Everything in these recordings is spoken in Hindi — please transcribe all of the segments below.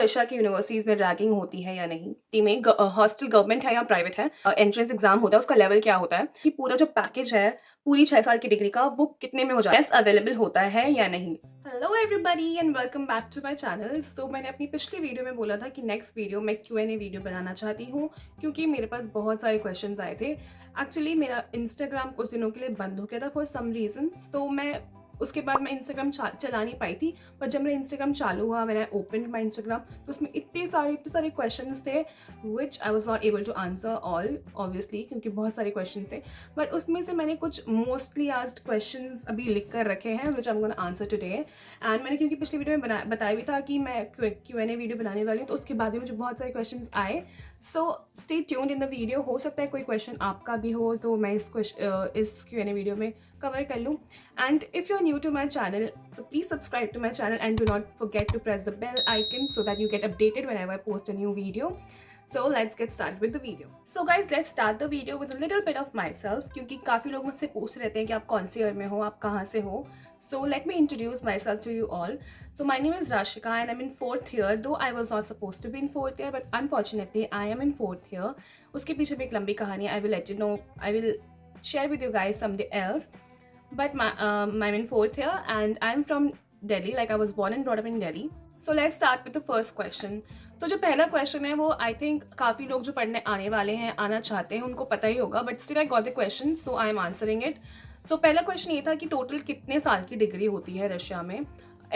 रशिया की यूनिवर्सिटीज़ में रैगिंग होती है या नहीं? टी में हॉस्टल गवर्नमेंट है या प्राइवेट है? एंट्रेंस एग्ज़ाम होता है, उसका लेवल क्या होता है? कि पूरा जो पैकेज है, पूरी 6 साल की डिग्री का, वो कितने में हो जाता है? बेस्ट अवेलेबल होता है या नहीं? Hello everybody and welcome back to my channel. So मैंने अपनी पिछली वीडियो में बोला था कि नेक्स्ट वीडियो मैं Q&A वीडियो बनाना चाहती हूँ, क्योंकि मेरे पास बहुत सारे क्वेश्चंस आए थे। एक्चुअली मेरा इंस्टाग्राम कुछ दिनों के लिए बंद हो गया था फॉर सम रीजंस, तो मैं उसके बाद मैं इंस्टाग्राम चला नहीं पाई थी। पर जब मेरा इंस्टाग्राम चालू हुआ, when I opened my Instagram, तो उसमें इतने सारे क्वेश्चंस थे which I was not able to answer all, obviously, क्योंकि बहुत सारे क्वेश्चंस थे। बट उसमें से मैंने कुछ मोस्टली आस्क्ड क्वेश्चंस अभी लिख कर रखे हैं which I am gonna answer today. And मैंने क्योंकि पिछली वीडियो में बताया भी था कि मैं Q&A वीडियो बनाने वाली हूँ, तो उसके बाद भी मुझे बहुत सारे क्वेश्चंस आए। So stay tuned in the video. हो सकता है कोई क्वेश्चन आपका भी हो तो मैं इस Q&A वीडियो में कवर कर लूँ। And if you're new to my channel, so please subscribe to my channel and do not forget to press the bell icon so that you get updated whenever I post a new video. So let's get started with the video. So guys, let's start the video with a little bit of myself, क्योंकि काफ़ी लोग मुझसे पूछ रहते हैं कि आप कौन से ईयर में हो, आप कहाँ से हो. So let me introduce myself to you all. So my name is Rashika and I'm in 4th year, though I was not supposed to be in 4th year, but unfortunately I am in 4th year. उसके पीछे भी एक लंबी कहानी है. I will let you know, I will share with you guys someday else. But I'm in 4th year and I'm from Delhi, like I was born and brought up in Delhi. So let's start with the first question. तो जो पहला क्वेश्चन है वो आई थिंक काफ़ी लोग जो पढ़ने आने वाले हैं, आना चाहते हैं, उनको पता ही होगा, but still I got the question, so I am answering it. So पहला क्वेश्चन ये था कि टोटल कितने साल की डिग्री होती है रशिया में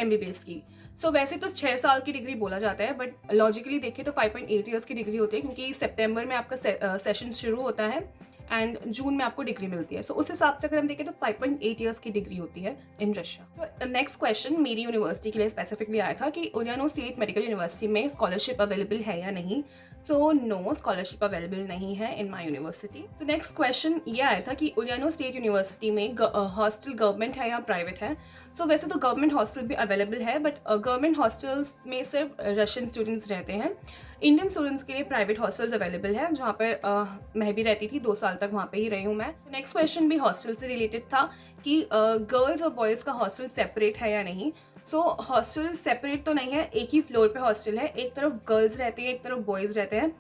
MBBS की. सो वैसे तो 6 साल की डिग्री बोला जाता है, बट लॉजिकली देखें तो 5.8 ईयर्स की डिग्री होती है, क्योंकि सितंबर में आपका सेशन शुरू होता है एंड जून में आपको डिग्री मिलती है. सो उस हिसाब से अगर हम देखें तो 5.8 ईयर्स की डिग्री होती है इन रशिया. तो नेक्स्ट क्वेश्चन मेरी यूनिवर्सिटी के लिए स्पेसिफिकली आया था कि उलियानो स्टेट मेडिकल यूनिवर्सिटी में स्कॉलरशिप अवेलेबल है या नहीं. सो नो, स्कॉलरशिप अवेलेबल नहीं है in my university. So next question ये आया था कि उलियानो स्टेट यूनिवर्सिटी में हॉस्टल गवर्नमेंट है या प्राइवेट है. सो वैसे तो गवर्नमेंट हॉस्टल भी अवेलेबल है, बट गवर्नमेंट हॉस्टल्स में सिर्फ रशियन स्टूडेंट्स रहते हैं. इंडियन स्टूडेंट्स के लिए प्राइवेट हॉस्टल्स अवेलेबल है, जहाँ पर मैं भी रहती थी, 2 साल तक वहाँ पे ही रही हूँ मैं. नेक्स्ट क्वेश्चन भी हॉस्टल से रिलेटेड था कि गर्ल्स और बॉयज़ का हॉस्टल सेपरेट है या नहीं. सो हॉस्टल सेपरेट तो नहीं है, एक ही फ्लोर पे हॉस्टल है. एक तरफ गर्ल्स रहते हैं, एक तरफ बॉयज़ रहते हैं.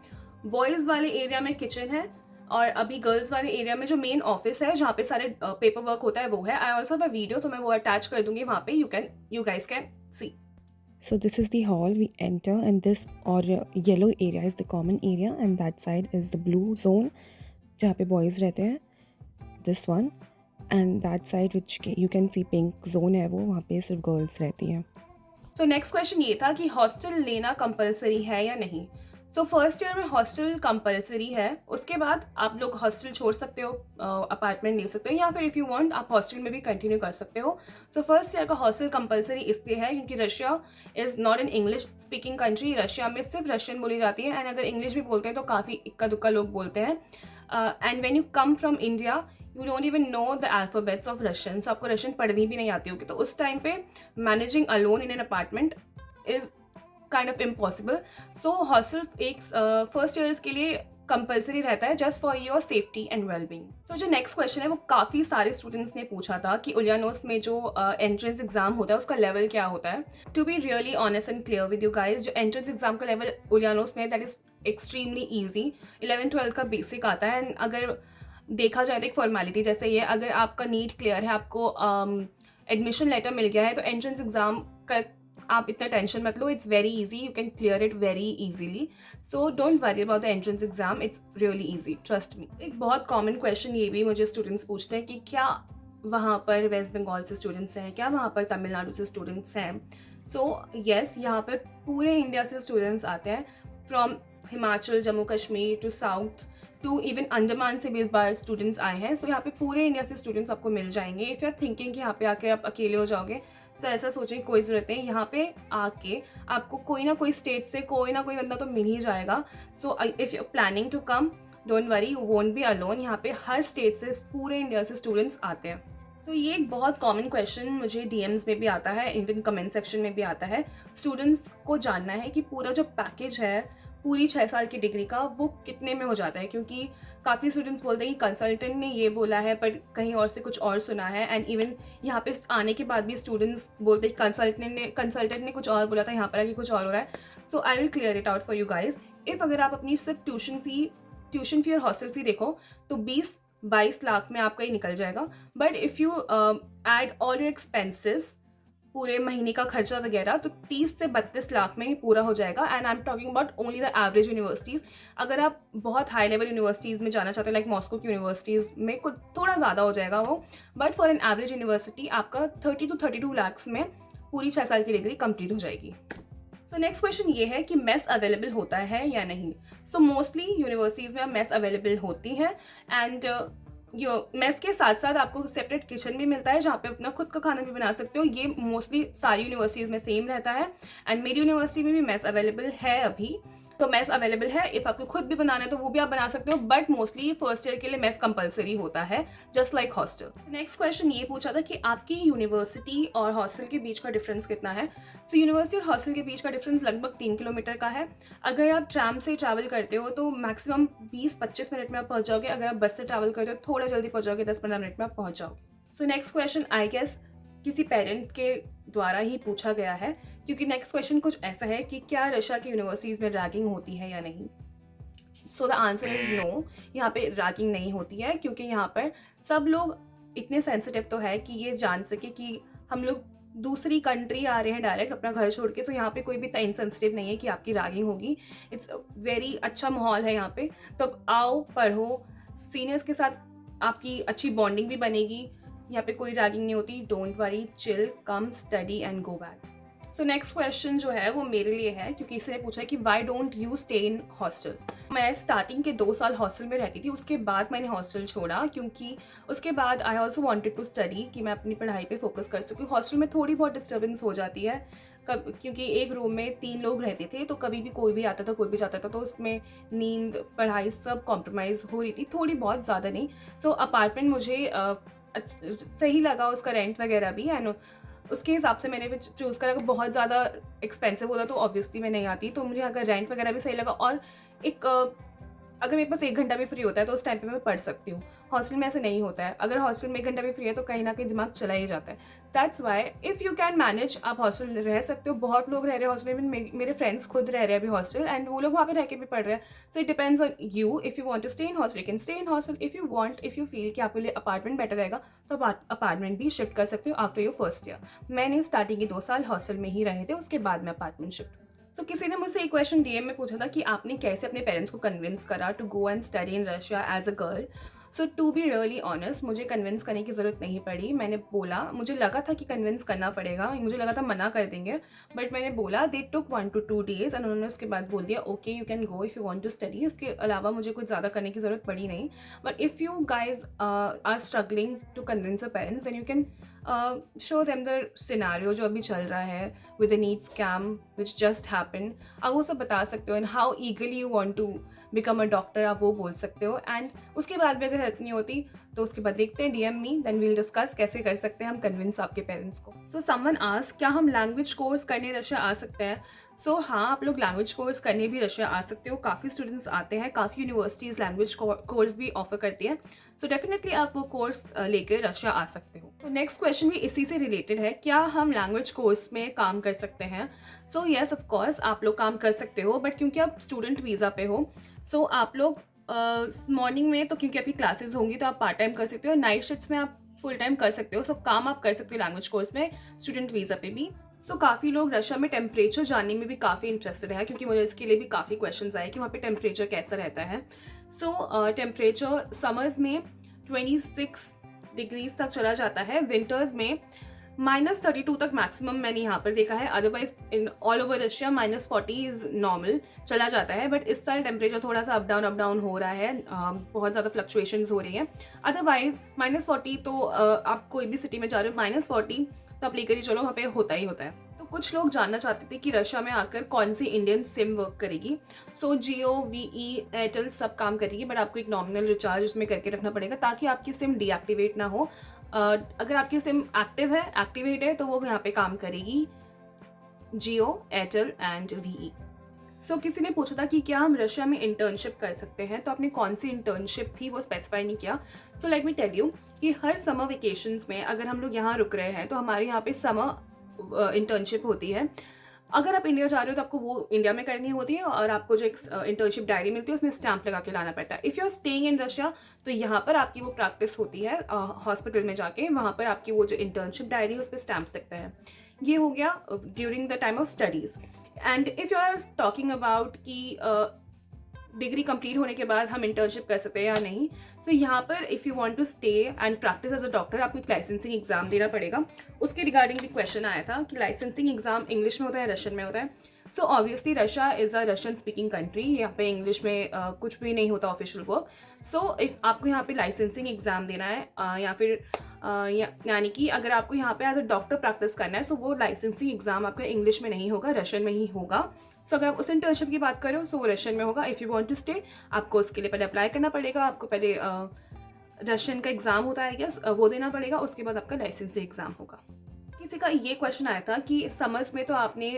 बॉयज़ वाले एरिया में किचन है, और अभी गर्ल्स वाले एरिया में जो मेन ऑफिस है जहाँ पे सारे पेपर वर्क होता है वो है. I also have a video, तो मैं वो अटैच कर दूंगी वहाँ पे, you guys can see. So this is the hall we enter, and this or yellow area is the common area, and that side is the blue zone जहाँ पे boys रहते हैं, this one, and that side which you can see pink zone है वो, वहाँ पे सिर्फ girls रहती हैं. तो नेक्स्ट क्वेश्चन ये था कि हॉस्टल लेना कंपलसरी है या नहीं. सो फर्स्ट ईयर में हॉस्टल कंपलसरी है, उसके बाद आप लोग हॉस्टल छोड़ सकते हो, अपार्टमेंट ले सकते हो, या फिर इफ़ यू वांट आप हॉस्टल में भी कंटिन्यू कर सकते हो. सो फर्स्ट ईयर का हॉस्टल कंपलसरी इसलिए है क्योंकि Russia is not an English speaking country. Russia में सिर्फ रशियन बोली जाती है, एंड अगर इंग्लिश भी बोलते हैं तो काफ़ी इक्का दुक्का लोग बोलते हैं. And when you come from India you don't even know the alphabets of Russian, so आपको रशियन पढ़नी भी नहीं आती होगी. तो उस टाइम पे managing alone in an apartment is kind of impossible. So hostel एक फर्स्ट ईयर्स के लिए कंपलसरी रहता है, just for your safety and wellbeing. तो जो नेक्स्ट क्वेश्चन है वो काफ़ी सारे स्टूडेंट्स ने पूछा था कि उलियानोस में जो एंट्रेंस एग्जाम होता है उसका लेवल क्या होता है. To be really honest and clear with you guys, जो एंट्रेंस एग्जाम का लेवल उलियानोस में दैट इज एक्सट्रीमली ईजी. 11-12 का बेसिक आता है, एंड अगर देखा जाए तो एक फॉर्मेलिटी जैसे ही है. अगर आपका नीट क्लियर है, आपको एडमिशन लेटर मिल गया है, तो एंट्रेंस एग्जाम का आप इतना टेंशन मत लो. It's very easy, you can clear it very easily. So don't worry about the entrance exam, it's really easy, trust me. एक बहुत कॉमन क्वेश्चन ये भी मुझे स्टूडेंट्स पूछते हैं कि क्या वहाँ पर वेस्ट बंगाल से स्टूडेंट्स हैं, क्या वहाँ पर तमिलनाडु से स्टूडेंट्स हैं. सो येस, यहाँ पर पूरे इंडिया से स्टूडेंट्स आते हैं, from Himachal, Jammu Kashmir to south to even Andaman से भी इस बार स्टूडेंट्स आए हैं. सो यहाँ पे पूरे इंडिया से स्टूडेंट्स आपको मिल जाएंगे. इफ़ यू आर थिंकिंग कि यहाँ पे आके आप अकेले हो जाओगे, तो ऐसा सोचने की कोई ज़रूरत नहीं. यहाँ पे आके आपको कोई ना कोई स्टेट से कोई ना कोई बंदा तो मिल ही जाएगा. So if you are planning to come, don't worry, you won't be alone. यहाँ पे हर स्टेट से, पूरे इंडिया से स्टूडेंट्स आते हैं. तो ये एक बहुत कॉमन क्वेश्चन मुझे DMs में भी आता है, इवन कमेंट सेक्शन में भी आता है. स्टूडेंट्स को जानना है कि पूरा जो पैकेज है पूरी 6 साल की डिग्री का, वो कितने में हो जाता है. क्योंकि काफ़ी स्टूडेंट्स बोलते हैं कि कंसल्टेंट ने ये बोला है, पर कहीं और से कुछ और सुना है. एंड इवन यहाँ पे आने के बाद भी स्टूडेंट्स बोलते हैं कि कंसल्टेंट ने कुछ और बोला था, यहाँ पर आके कुछ और हो रहा है. So I will clear it out for you guys. If अगर आप अपनी सिर्फ ट्यूशन फी और हॉस्टल फी देखो तो 20-22 लाख में आपका ही निकल जाएगा. But if you add all your expenses, पूरे महीने का खर्चा वगैरह, तो 30 से 32 लाख में ही पूरा हो जाएगा. And I am talking about only the average universities. अगर आप बहुत हाई लेवल यूनिवर्सिटीज़ में जाना चाहते हैं, लाइक मॉस्को की यूनिवर्सिटीज़ में, कुछ थोड़ा ज़्यादा हो जाएगा वो. But for an average university आपका 30 to 32 लैक्स में पूरी 6 साल की डिग्री कंप्लीट हो जाएगी. सो नेक्स्ट क्वेश्चन ये है कि मेस अवेलेबल होता है या नहीं. सो मोस्टली यूनिवर्सिटीज़ में मेस अवेलेबल होती हैं. एंड मेस के साथ साथ आपको सेपरेट किचन भी मिलता है जहाँ पे अपना खुद का खाना भी बना सकते हो. ये मोस्टली सारी यूनिवर्सिटीज़ में सेम रहता है. एंड मेरी यूनिवर्सिटी में भी मेस अवेलेबल है अभी. तो मेस अवेलेबल है. इफ़ आपको खुद भी बनाना है तो वो भी आप बना सकते हो. बट मोस्टली फर्स्ट ईयर के लिए मेस कंपलसरी होता है, just like hostel. Next question ये पूछा था कि आपकी यूनिवर्सिटी और हॉस्टल के बीच का डिफरेंस कितना है. सो यूनिवर्सिटी और हॉस्टल के बीच का डिफरेंस लगभग 3 किलोमीटर का है. अगर आप ट्राम से ट्रैवल करते हो तो मैक्सिमम 20-25 मिनट में आप पहुँच जाओगे. अगर आप बस से ट्रैवल करते हो थोड़ा जल्दी पहुँच जाओगे, 10-15 मिनट में आप पहुँच जाओगे. So next question I guess किसी पेरेंट के द्वारा ही पूछा गया है, क्योंकि नेक्स्ट क्वेश्चन कुछ ऐसा है कि क्या रशिया की यूनिवर्सिटीज़ में रैगिंग होती है या नहीं. So the answer is no. यहाँ पे रैगिंग नहीं होती है, क्योंकि यहाँ पर सब लोग इतने सेंसिटिव तो है कि ये जान सके कि हम लोग दूसरी कंट्री आ रहे हैं डायरेक्ट अपना घर छोड़ के. तो यहाँ पे कोई भी इतना इनसेंसिटिव नहीं है कि आपकी रैगिंग होगी. इट्स वेरी अच्छा माहौल है यहाँ पे. तो आओ, पढ़ो, सीनियर्स के साथ आपकी अच्छी बॉन्डिंग भी बनेगी. यहाँ पे कोई रैगिंग नहीं होती. Don't worry, chill, come, study and go back. So next question जो है वो मेरे लिए है, क्योंकि इसने पूछा है कि why don't you stay in hostel. मैं स्टार्टिंग के 2 साल हॉस्टल में रहती थी. उसके बाद मैंने हॉस्टल छोड़ा, क्योंकि उसके बाद I also wanted to study, कि मैं अपनी पढ़ाई पे फोकस कर सकूँ. हॉस्टल में थोड़ी बहुत डिस्टर्बेंस हो जाती है क्योंकि एक रूम में 3 लोग रहते थे, तो कभी भी कोई भी आता था, कोई भी जाता था, तो उसमें नींद, पढ़ाई सब कॉम्प्रोमाइज़ हो रही थी, थोड़ी बहुत, ज़्यादा नहीं. सो अपार्टमेंट मुझे सही लगा, उसका रेंट वगैरह भी. एंड उसके हिसाब से मैंने चूज़ करा. बहुत ज़्यादा एक्सपेंसिव होता तो ऑब्वियसली मैं नहीं आती. तो मुझे अगर रेंट वगैरह भी सही लगा, और एक अगर मेरे पास 1 घंटा भी फ्री होता है तो उस टाइम पे मैं पढ़ सकती हूँ. हॉस्टल में ऐसे नहीं होता है. अगर हॉस्टल में 1 घंटा भी फ्री है तो कहीं ना कहीं दिमाग चला ही जाता है. That's why if you can manage, आप हॉस्टल रह सकते हो. बहुत लोग रह रहे हैं हॉस्टल में. मेरे फ्रेंड्स खुद रह रहे हैं अभी हॉस्टल, एंड वो लोग वहाँ पे रह के भी पढ़ रहे हैं. So it depends on you. If you want to stay in hostel you can stay in hostel. If you feel कि आपके लिए अपार्टमेंट बेटर रहेगा तो आप अपार्टमेंट भी शिफ्ट कर सकते हो आफ्टर योर फर्स्ट ईयर. मैंने स्टार्टिंग के 2 साल हॉस्टल में ही रहे थे, उसके बाद में अपार्टमेंट शिफ्ट. तो किसी ने मुझसे एक क्वेश्चन डीएम में पूछा था कि आपने कैसे अपने पेरेंट्स को कन्विंस करा to go and study in Russia as a girl. So to be really honest, मुझे कन्विंस करने की ज़रूरत नहीं पड़ी. मैंने बोला, मुझे लगा था कि कन्विंस करना पड़ेगा, मुझे लगा था मना कर देंगे, बट मैंने बोला. They took 1 to 2 days and उन्होंने उसके बाद बोल दिया okay you can go if you want to study. उसके अलावा मुझे कुछ ज़्यादा करने की ज़रूरत पड़ी नहीं. But if you guys are struggling to convince your parents then you can show them the scenario जो अभी चल रहा है with the NEET scam which just happen. आप वो सब बता सकते हो. And how eagerly you want to become a doctor, आप वो बोल सकते हो. एंड उसके बाद भी अगर हेल्प नहीं होती तो उसके बाद देखते हैं DM me, then we'll discuss कैसे कर सकते हैं हम कन्विंस आपके पेरेंट्स को. सो समवन आस्क, क्या हम लैंग्वेज कोर्स करने रशिया आ सकते हैं. सो हाँ, आप लोग लैंग्वेज कोर्स करने भी रशिया आ सकते हो. काफ़ी स्टूडेंट्स आते हैं, काफ़ी यूनिवर्सिटीज़ लैंग्वेज कोर्स भी ऑफर करती है. सो डेफिनेटली आप वो कोर्स लेकर रशिया आ सकते हो. तो नेक्स्ट क्वेश्चन भी इसी से रिलेटेड है, क्या हम लैंग्वेज कोर्स में काम कर सकते हैं. सो येस ऑफ कोर्स आप लोग काम कर सकते हो, बट क्योंकि आप स्टूडेंट वीज़ा पे हो, सो आप लोग मॉर्निंग में तो क्योंकि आपकी क्लासेस होंगी तो आप पार्ट टाइम कर सकते हो. नाइट शिफ्ट्स में आप फुल टाइम कर सकते हो. सो काम आप कर सकते हो लैंग्वेज कोर्स में स्टूडेंट वीज़ा पे भी. सो काफ़ी लोग रशिया में टेम्परेचर जानने में भी काफ़ी इंटरेस्टेड है, क्योंकि मुझे इसके लिए भी काफ़ी क्वेश्चंस आए कि वहाँ पे टेम्परेचर कैसा रहता है. सो टेम्परेचर समर्स में 26 डिग्रीज तक चला जाता है. विंटर्स में -32 तक मैक्सिमम मैंने यहाँ पर देखा है. Otherwise in all over Russia -40 is normal चला जाता है. बट इस साल टेम्परेचर थोड़ा सा अप डाउन हो रहा है. बहुत ज़्यादा फ्लक्चुएशंस हो रही हैं. अदरवाइज -40 तो आप कोई भी सिटी में जा रहे हो, -40 तो आप लेकर ही चलो, वहाँ पे होता ही होता है. तो कुछ लोग जानना चाहते थे कि रशिया में आकर कौन सी इंडियन सिम वर्क करेगी. सो जियो, वीई, एयरटेल सब काम करेगी, बट आपको एक नॉमिनल रिचार्ज उसमें करके रखना पड़ेगा ताकि आपकी सिम डीएक्टिवेट ना हो. अगर आपकी सिम एक्टिवेट है तो वो यहाँ पे काम करेगी जियो, एयरटेल एंड वीई. सो किसी ने पूछा था कि क्या हम रशिया में इंटर्नशिप कर सकते हैं. तो आपने कौन सी इंटर्नशिप थी वो स्पेसिफाई नहीं किया. So let me tell you कि हर समर वेकेशंस में अगर हम लोग यहाँ रुक रहे हैं तो हमारे यहाँ पे समर इंटर्नशिप होती है. अगर आप इंडिया जा रहे हो तो आपको वो इंडिया में करनी होती है, और आपको जो एक इंटर्नशिप डायरी मिलती है उसमें स्टैंप लगा के लाना पड़ता है। If you are staying in Russia तो यहाँ पर आपकी वो प्रैक्टिस होती है हॉस्पिटल में जाके, वहाँ पर आपकी वो जो इंटर्नशिप डायरी है उस पर स्टैम्प्स लगते हैं। ये हो गया during the time of studies. And if you are talking about कि डिग्री कंप्लीट होने के बाद हम इंटर्नशिप कर सकते हैं या नहीं, तो यहाँ पर if you want to stay and practice as a doctor आपको एक लाइसेंसिंग एग्जाम देना पड़ेगा। उसके रिगार्डिंग भी क्वेश्चन आया था कि लाइसेंसिंग एग्जाम इंग्लिश में होता है, रशियन में होता है। So obviously Russia is a Russian speaking country, यहाँ पे इंग्लिश में कुछ भी नहीं होता ऑफिशियल वर्क। सो इफ़ आपको यहाँ पे लाइसेंसिंग एग्जाम देना है या फिर यानी कि अगर आपको यहाँ पे एज अ डॉक्टर प्रैक्टिस करना है, सो वो लाइसेंसिंग एग्जाम आपका इंग्लिश में नहीं होगा, रशियन में ही होगा। सो अगर आप उस इंटर्नशिप की बात करो सो वो रशियन में होगा। If you want to stay आपको उसके लिए पहले अप्लाई करना पड़ेगा, आपको पहले रशियन का एग्ज़ाम होता है यस, वो देना पड़ेगा, उसके बाद आपका लाइसेंसिंग एग्ज़ाम होगा। किसी का ये क्वेश्चन आया था कि समर्स में तो आपने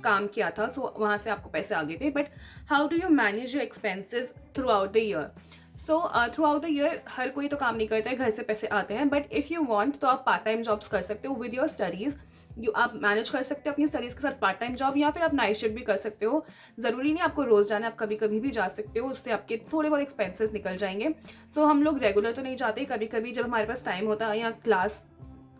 काम किया था, सो वहाँ से आपको पैसे आ गए थे, but how do you manage your expenses throughout the year. So throughout the year हर कोई तो काम नहीं करता है, घर से पैसे आते हैं, बट इफ़ यू वांट तो आप पार्ट टाइम जॉब्स कर सकते हो विद योर स्टडीज़। आप मैनेज कर सकते हो अपनी स्टडीज़ के साथ पार्ट टाइम जॉब, या फिर आप नाइट शिफ्ट भी कर सकते हो। ज़रूरी नहीं आपको रोज़ जाना है, आप कभी कभी भी जा सकते हो, उससे आपके थोड़े बहुत एक्सपेंसेस निकल जाएंगे। सो हम लोग रेगुलर तो नहीं जाते, कभी कभी जब हमारे पास टाइम होता है या क्लास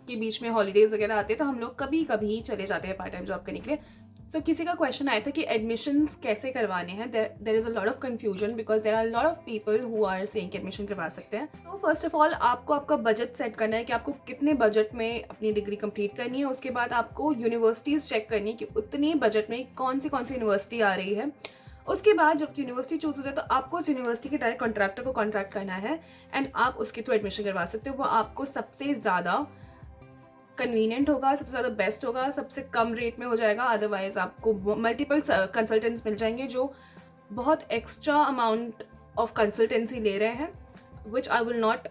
के बीच में हॉलीडेज वगैरह आते हैं तो हम लोग कभी कभी चले जाते हैं पार्ट टाइम जॉब करने के लिए। सो किसी का क्वेश्चन आया था कि एडमिशन्स कैसे करवाने हैं। There is a lot of confusion because there are lot of people who are saying कि एडमिशन करवा सकते हैं। तो फर्स्ट ऑफ ऑल आपको आपका बजट सेट करना है कि आपको कितने बजट में अपनी डिग्री कंप्लीट करनी है। उसके बाद आपको यूनिवर्सिटीज़ चेक करनी है कि उतने बजट में कौन सी यूनिवर्सिटी आ रही है। उसके बाद जब यूनिवर्सिटी चूज हो जाए तो आपको उस यूनिवर्सिटी के डायरेक्ट कॉन्ट्रैक्टर को कॉन्ट्रैक्ट करना है एंड आप उसके थ्रू एडमिशन करवा सकते हो। वो आपको सबसे ज़्यादा कन्वीनियंट होगा, सबसे ज़्यादा बेस्ट होगा, सबसे कम रेट में हो जाएगा। अदरवाइज आपको मल्टीपल कंसल्टेंट्स मिल जाएंगे जो बहुत एक्स्ट्रा अमाउंट ऑफ कंसल्टेंसी ले रहे हैं, which I will not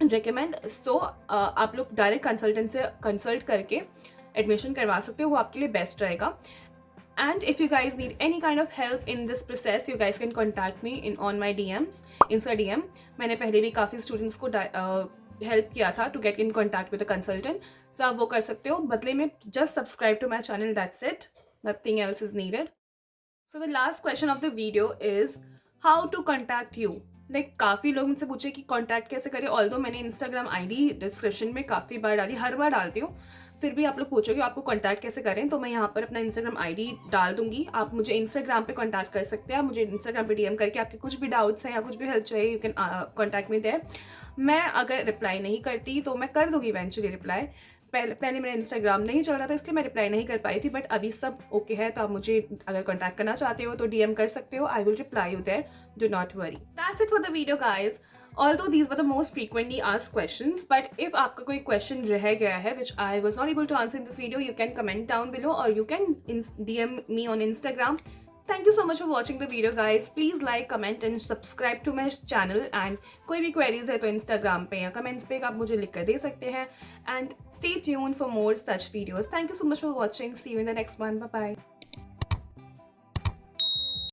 recommend. सो आप लोग डायरेक्ट कंसल्टेंट से कंसल्ट करके एडमिशन करवा सकते हो, वो आपके लिए बेस्ट रहेगा। And if you guys need any kind of help in this process, you guys can contact me on my DMs, Insta DM. मैंने पहले भी काफ़ी स्टूडेंट्स को हेल्प किया था to get in contact with the consultant. So आप वो कर सकते हो, बदले में just subscribe to my channel, that's it, nothing else is needed. So the last question of the video is how to contact you. Like काफ़ी लोग मुझसे पूछे कि कॉन्टैक्ट कैसे करें। ऑल्दो मैंने इंस्टाग्राम ID डिस्क्रिप्शन में काफ़ी बार डाली, हर बार डालती हूँ, फिर भी आप लोग पूछोगे आपको कॉन्टैक्ट कैसे करें, तो मैं यहाँ पर अपना इंस्टाग्राम ID डाल दूंगी। आप मुझे इंस्टाग्राम पे कॉन्टैक्ट कर सकते हैं, आप मुझे इंस्टाग्राम पे DM करके आपके कुछ भी डाउट्स हैं या कुछ भी हेल्प चाहिए, you can contact me there. मैं अगर रिप्लाई नहीं करती तो मैं कर दूंगी इवेंचुअली रिप्लाई। पहले मेरा इंस्टाग्राम नहीं चल रहा था इसलिए मैं रिप्लाई नहीं कर पाई थी, बट अभी सब ओके है, तो आप मुझे अगर कॉन्टैक्ट करना चाहते हो तो DM कर सकते हो। I will reply you there, do not worry. That's it for the video guys. Although these were the most frequently asked questions, but if आपका कोई question रह गया है which I was not able to answer in this video, you can comment down below or you can DM me on Instagram. Thank you so much for watching the video guys. Please like, comment and subscribe to my channel. And कोई भी queries है तो Instagram पे या comments पे आप मुझे लिख कर दे सकते हैं. And stay tuned for more such videos. Thank you so much for watching. See you in the next one. Bye bye.